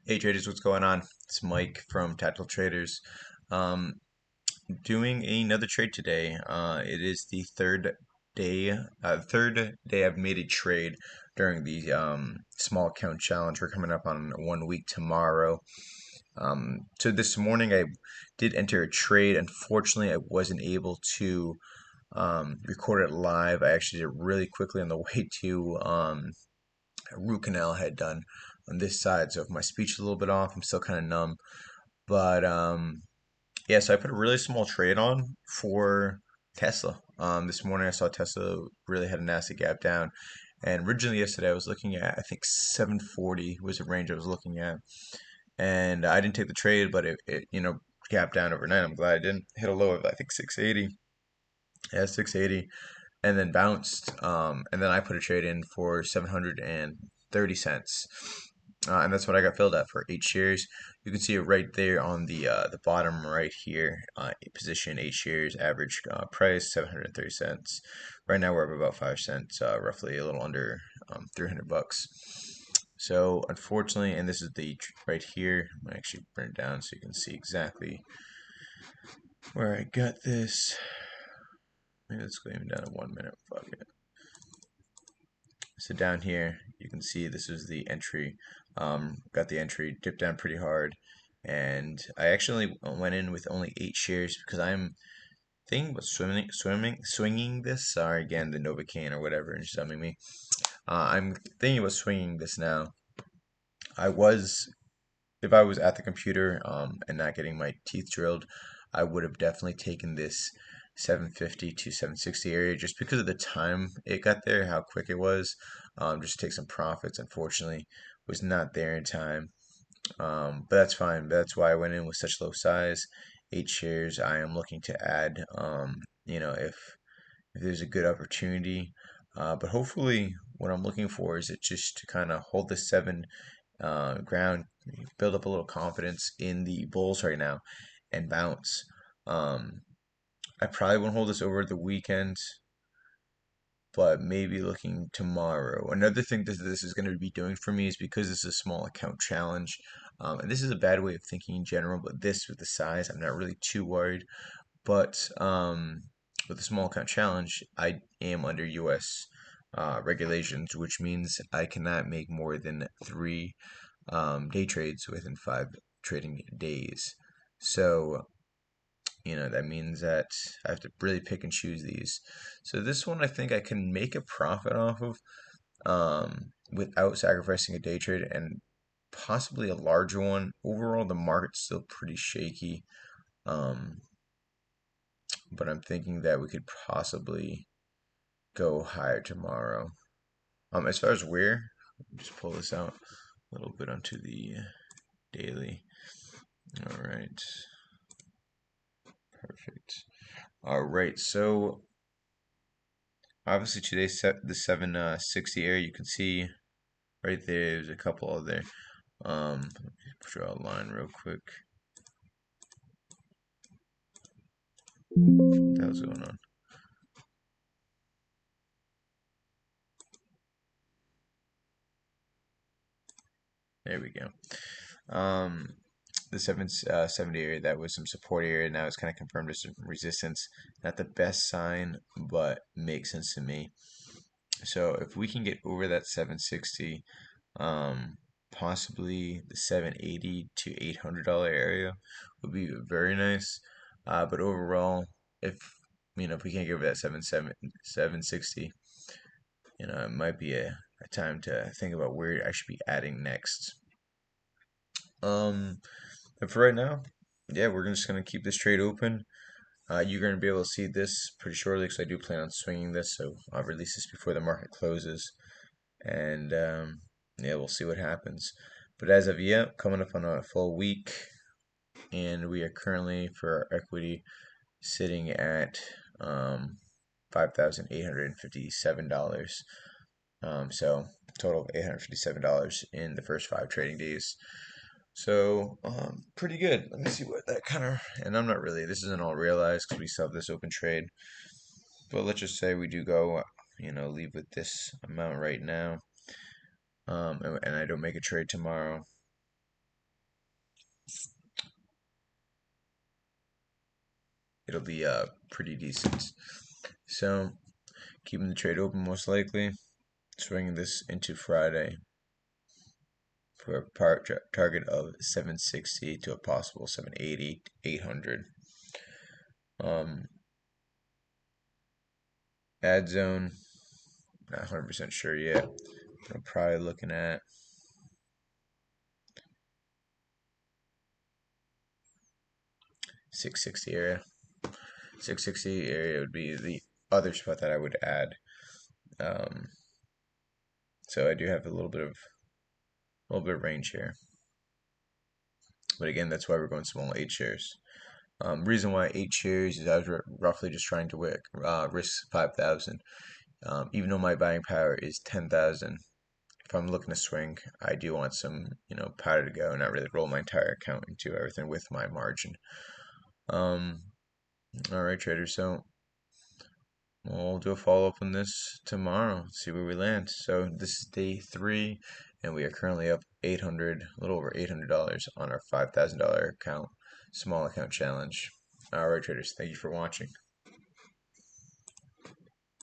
Hey traders, what's going on? It's Mike from Tactical Traders. Um, doing another trade today. It is the third day I've made a trade during the small account challenge. We're coming up on 1 week tomorrow. So this morning I did enter a trade. Unfortunately, I wasn't able to record it live. I actually did it really quickly on the way to a root canal I had done on this side. So if my speech is a little bit off, I'm still kind of numb. But yeah, so I put a really small trade on for Tesla. This morning I saw Tesla really had a nasty gap down. And originally yesterday I was looking at, I think 740 was the range I was looking at. And I didn't take the trade, but it gapped down overnight. I'm glad I didn't hit a low of, I think, 680. Yeah, 680. And then bounced. And then I put a trade in for 730 cents. And that's what I got filled at for 8 shares. You can see it right there on the bottom right here. Position 8 shares, average price 730 cents. Right now we're up about 5 cents, roughly a little under $300. So unfortunately, and this is the right here. I'm gonna actually bring it down so you can see exactly where I got this. Maybe let's go even down to 1 minute. Fuck it. So down here, you can see this is the entry. Got the entry, dipped down pretty hard, and I actually went in with only 8 shares because I'm thinking about swinging this. Sorry again, the Novocaine or whatever is summing me. I'm thinking about swinging this now. I was, if I was at the computer, and not getting my teeth drilled, I would have definitely taken this 750 to 760 area just because of the time it got there, how quick it was. Just to take some profits. Unfortunately, was not there in time. But that's fine. That's why I went in with such low size, 8 shares. I am looking to add, if there's a good opportunity. But hopefully, what I'm looking for is it just to kind of hold the seven ground, build up a little confidence in the bulls right now, and bounce. Um, I probably won't hold this over the weekend, but maybe looking tomorrow. Another thing that this is going to be doing for me is because this is a small account challenge, and this is a bad way of thinking in general, but this with the size, I'm not really too worried. But with the small account challenge, I am under U.S. Regulations, which means I cannot make more than three day trades within 5 trading days. So, that means that I have to really pick and choose these. So this one I think I can make a profit off of without sacrificing a day trade and possibly a larger one. Overall, the market's still pretty shaky. Um, but I'm thinking that we could possibly go higher tomorrow. As far as where, just pull this out a little bit onto the daily. All right, perfect. All right, so obviously today's set the 760 area. You can see right there. There's a couple other. Let me draw a line real quick. What the hell's going on? There we go. The 770 area, that was some support area. Now it's kind of confirmed as some resistance. Not the best sign, but makes sense to me. So if we can get over that 760, possibly the 780 to $800 area would be very nice. But overall, if if we can't get over that 760, it might be a time to think about where I should be adding next. And for right now, yeah, we're just gonna keep this trade open. You're gonna be able to see this pretty shortly because I do plan on swinging this, so I'll release this before the market closes, and yeah, we'll see what happens. But as of yet, coming up on a full week, and we are currently for our equity sitting at $5,857. So total of $857 in the first 5 trading days. So, pretty good. Let me see what that kind of, and I'm not really, this isn't all realized because we still have this open trade. But let's just say we do go, leave with this amount right now, and I don't make a trade tomorrow. it'll be pretty decent. So keeping the trade open most likely, swinging this into Friday for a target of 760 to a possible 780, 800. Ad zone, not 100% sure yet. I'm probably looking at 660 area. 660 area would be the other spot that I would add. Um, so I do have a little bit of range here. But again, that's why we're going small 8 shares. Reason why 8 shares is I was roughly just trying to risk 5,000. Even though my buying power is 10,000, if I'm looking to swing, I do want some, powder to go and not really roll my entire account into everything with my margin. All right, traders. So we'll do a follow up on this tomorrow. See where we land. So this is day 3, and we are currently up a little over $800 on our $5,000 account, small account challenge. All right, traders. Thank you for watching.